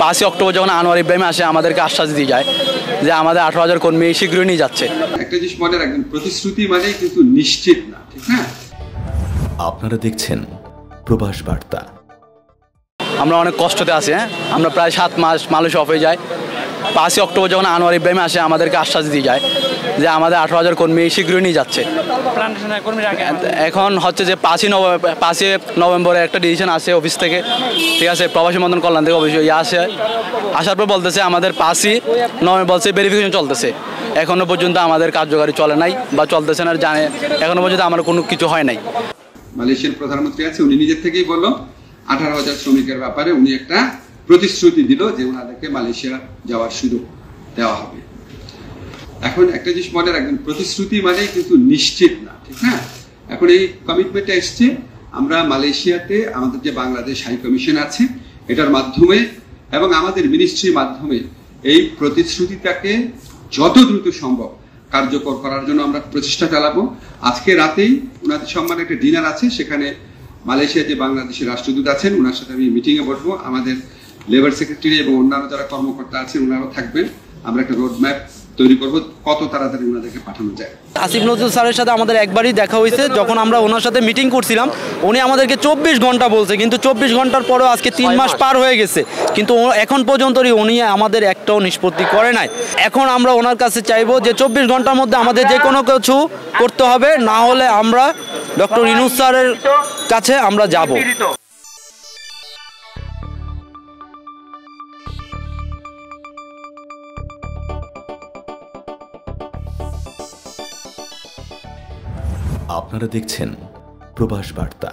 5ই October যখন আনোয়ার ইব্রাহিম আসে আমাদেরকে আশ্বাস দিয়ে যায় যে আমাদের 18,000 কর্মী শীঘ্রই নিয়ে যাচ্ছে। একটা জিনিস মনে রাখবেন, প্রতিশ্রুতি মানে কিন্তু নিশ্চিত না, ঠিক না? আপনারা দেখছেন প্রবাস বার্তা। আমরা অনেক কষ্টতে আছি। আমরা প্রায় 7 মাস মালয়েশিয়া অফ হয়ে যায়। 5ই অক্টোবর যখন আনোয়ার ইব্রাহিম আসে আমাদেরকে আশ্বাস দিয়ে যায় যে আমাদের 18,000 কর্মী শীঘ্রই নিয়ে যাচ্ছে। এখন হচ্ছে যে 5ই নভেম্বরে একটা ডিসিশন আসে অফিস থেকে, ঠিক আছে, প্রবাসী মন্ত্রণ কল্যাণ থেকে অফিস আসার পর বলতেছে আমাদের 5ই নভেম্বর বলছে ভেরিফিকেশন চলতেছে। এখনও পর্যন্ত আমাদের কার্যকারী চলে নাই বা চলতেছে না, জানে এখনও পর্যন্ত আমার কোনো কিছু হয় নাই। মালয়েশিয়ার প্রধানমন্ত্রী আছে, উনি নিজের থেকেই বলল 18,000 শ্রমিকের ব্যাপারে উনি একটা প্রতিশ্রুতি দিল যে ওনাদেরকে মালয়েশিয়া যাওয়ার সুযোগ দেওয়া হবে। এখন একটা জিনিস মনে রাখবেন, প্রতিশ্রুতি মানে কিন্তু নিশ্চিত না, ঠিক না? এখন এই কমিটমেন্টটা এসছে, আমরা মালয়েশিয়াতে আমাদের যে বাংলাদেশ হাই কমিশন আছে এটার মাধ্যমে এবং আমাদের মিনিস্ট্রির মাধ্যমে এই প্রতিশ্রুতিটাকে যত দ্রুত সম্ভব কার্যকর করার জন্য আমরা প্রচেষ্টা চালাবো। আজকে রাতেই ওনাদের সম্মানে একটা ডিনার আছে, সেখানে মালয়েশিয়া যে বাংলাদেশের রাষ্ট্রদূত আছেন ওনার সাথে আমি মিটিংয়ে বসবো। আমাদের লেবার সেক্রেটারি এবং অন্যান্য যারা কর্মকর্তা আছেন ওনারাও থাকবেন। আমরা একটা রোড ম্যাপ তৈরি করবো কত তাড়াতাড়ি ওনাদেরকে পাঠানো যায়। আসিফ নজরুল স্যারের সাথে আমাদের একবারই দেখা হয়েছে, যখন আমরা ওনার সাথে মিটিং করছিলাম উনি আমাদেরকে 24 ঘন্টা বলছে, কিন্তু 24 ঘন্টার পরেও আজকে 3 মাস পার হয়ে গেছে, কিন্তু এখন পর্যন্ত উনি আমাদের একটাও নিষ্পত্তি করে নাই। এখন আমরা ওনার কাছে চাইবো যে 24 ঘন্টার মধ্যে আমাদের যে কোনো কিছু করতে হবে, না হলে আমরা ডক্টর ইউনূস স্যারের কাছে আমরা যাব। আপনারা দেখছেন প্রবাস বার্তা।